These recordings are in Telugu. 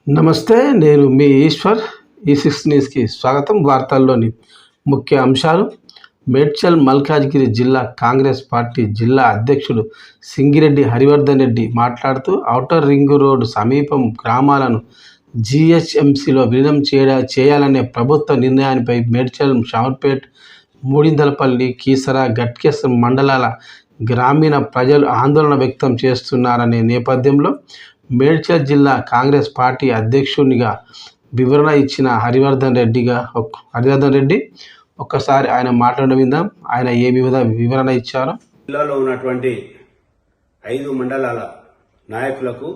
నమస్తే, నేను మీ ఈశ్వర్. ఈ6 న్యూస్కి స్వాగతం. వార్తల్లోని ముఖ్య అంశాలు. మేడ్చల్ మల్కాజ్గిరి జిల్లా కాంగ్రెస్ పార్టీ జిల్లా అధ్యక్షుడు సింగిరెడ్డి హరివర్ధన్ రెడ్డి మాట్లాడుతూ ఔటర్ రింగ్ రోడ్డు సమీపం గ్రామాలను జీహెచ్ఎంసీలో విలీనం చేయాలనే ప్రభుత్వ నిర్ణయానిపై మేడ్చల్, షామర్పేట్, మూడిందలపల్లి, కీసర, గట్కేసర్ మండలాల గ్రామీణ ప్రజలు ఆందోళన వ్యక్తం చేస్తున్నారనే నేపథ్యంలో మేడ్చల్ జిల్లా కాంగ్రెస్ పార్టీ అధ్యక్షునిగా వివరణ ఇచ్చిన హరివర్ధన్ రెడ్డి ఒక్కసారి ఆయన మాట్లాడడం విందాం. ఆయన ఏ వివరణ ఇచ్చారో. జిల్లాలో ఉన్నటువంటి 5 మండలాల నాయకులకు,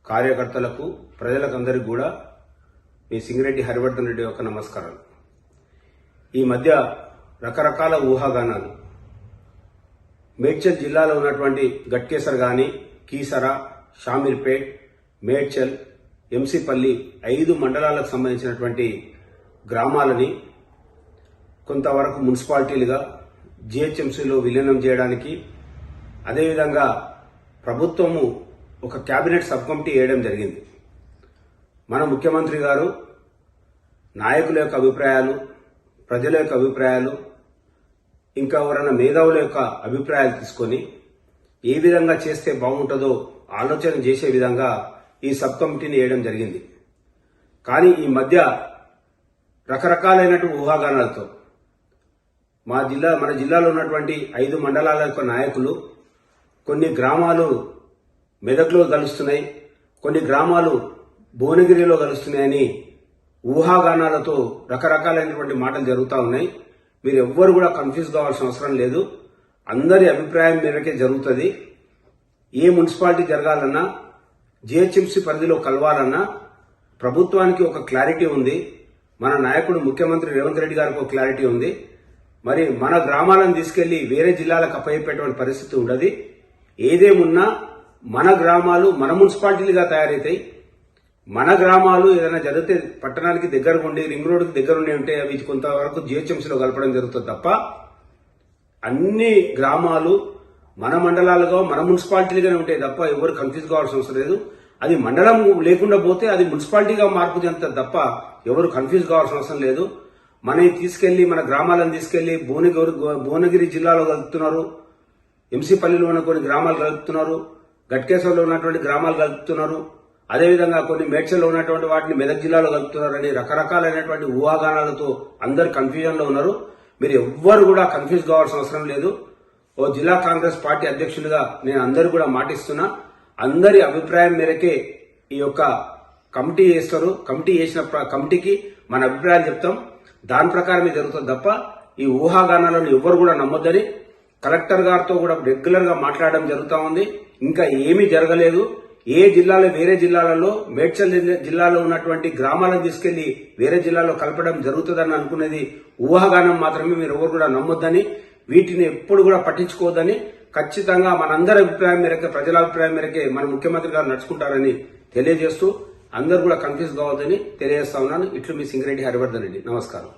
కార్యకర్తలకు, ప్రజలకందరికీ కూడా మీ సింగిరెడ్డి హరివర్ధన్ రెడ్డి యొక్క నమస్కారాలు. ఈ మధ్య రకరకాల ఊహాగానాలు మేడ్చల్ జిల్లాలో ఉన్నటువంటి గట్కేసర్ కానీ, కీసర, షామీర్పేట్, మేడ్చల్, ఎంసీపల్లి 5 మండలాలకు సంబంధించినటువంటి గ్రామాలని కొంతవరకు మున్సిపాలిటీలుగా జీహెచ్ఎంసీలో విలీనం చేయడానికి, అదేవిధంగా ప్రభుత్వము ఒక కేబినెట్ సబ్ కమిటీ వేయడం జరిగింది. మన ముఖ్యమంత్రి గారు నాయకుల యొక్క అభిప్రాయాలు, ప్రజల యొక్క అభిప్రాయాలు, ఇంకా ఎవరైనా మేధావుల యొక్క అభిప్రాయాలు తీసుకొని ఏ విధంగా చేస్తే బాగుంటుందో ఆలోచన చేసే విధంగా ఈ సబ్ కమిటీని వేయడం జరిగింది. కానీ ఈ మధ్య రకరకాలైనటువంటి ఊహాగానాలతో మన జిల్లాలో ఉన్నటువంటి 5 మండలాల యొక్క నాయకులు, కొన్ని గ్రామాలు మెదక్లో కలుస్తున్నాయి, కొన్ని గ్రామాలు భువనగిరిలో కలుస్తున్నాయని ఊహాగానాలతో రకరకాలైనటువంటి మాటలు జరుగుతూ ఉన్నాయి. మీరు ఎవ్వరు కూడా కన్ఫ్యూజ్ కావాల్సిన అవసరం లేదు. అందరి అభిప్రాయం మేరకే జరుగుతుంది. ఏ మున్సిపాలిటీ జరగాలన్నా, జీహెచ్ఎంసీ పరిధిలో కలవాలన్నా ప్రభుత్వానికి ఒక క్లారిటీ ఉంది. మన నాయకుడు ముఖ్యమంత్రి రేవంత్ రెడ్డి గారికి ఒక క్లారిటీ ఉంది. మరి మన గ్రామాలను తీసుకెళ్లి వేరే జిల్లాలకు అప్పయ్యేటువంటి పరిస్థితి ఉండదు. ఏదేమున్నా మన గ్రామాలు మన మున్సిపాలిటీలుగా తయారవుతాయి. మన గ్రామాలు ఏదైనా జరిగితే పట్టణానికి దగ్గరగా ఉండి, రింగ్ రోడ్డుకి దగ్గర ఉంటే అవి కొంతవరకు జీహెచ్ఎంసీలో కలపడం జరుగుతుంది తప్ప అన్ని గ్రామాలు మన మండలాలుగా, మన మున్సిపాలిటీలుగానే ఉంటాయి తప్ప ఎవరు కన్ఫ్యూజ్ కావాల్సిన అవసరం లేదు. అది మండలం లేకుండా పోతే అది మున్సిపాలిటీగా మార్పు చెందుతుంది తప్ప ఎవరు కన్ఫ్యూజ్ కావాల్సిన అవసరం లేదు. మన గ్రామాలను తీసుకెళ్లి భువనగిరి జిల్లాలో కలుపుతున్నారు, ఎంసీపల్లిలో ఉన్న కొన్ని గ్రామాలు కలుపుతున్నారు, గట్కేశ్వర్లో ఉన్నటువంటి గ్రామాలు కలుపుతున్నారు, అదేవిధంగా కొన్ని మేడ్చల్లో ఉన్నటువంటి వాటిని మెదక్ జిల్లాలో కలుపుతున్నారని రకరకాలైనటువంటి ఊహాగానాలతో అందరు కన్ఫ్యూజన్ లో ఉన్నారు. మీరు ఎవ్వరు కూడా కన్ఫ్యూజ్ కావాల్సిన అవసరం లేదు. ఓ జిల్లా కాంగ్రెస్ పార్టీ అధ్యక్షుడిగా నేను అందరు కూడా మాటిస్తున్నా. అందరి అభిప్రాయం మేరకే ఈ యొక్క కమిటీ చేస్తారు. కమిటీ చేసిన కమిటీకి మన అభిప్రాయాలు చెప్తాం. దాని ప్రకారమే జరుగుతుంది తప్ప ఈ ఊహాగానాలను ఎవ్వరు కూడా నమ్మొద్దని కలెక్టర్ గారితో కూడా రెగ్యులర్ గా మాట్లాడడం జరుగుతూ ఉంది. ఇంకా ఏమీ జరగలేదు. ఏ జిల్లాలో వేరే జిల్లాలలో, మేడ్చల్ జిల్లాలో ఉన్నటువంటి గ్రామాలను తీసుకెళ్లి వేరే జిల్లాలో కలపడం జరుగుతుందని అనుకునేది ఊహాగానం మాత్రమే. మీరు ఎవరు కూడా నమ్మొద్దని, వీటిని ఎప్పుడు కూడా పట్టించుకోవద్దని, ఖచ్చితంగా మనందరి అభిప్రాయం మేరకే, ప్రజల అభిప్రాయం మేరకే మన ముఖ్యమంత్రి గారు నడుచుకుంటారని తెలియజేస్తూ అందరూ కూడా కన్ఫ్యూజ్ కావద్దని తెలియజేస్తా ఉన్నాను. ఇట్లు మీ సింగిరెడ్డి హరివర్ధన్ రెడ్డి. నమస్కారం.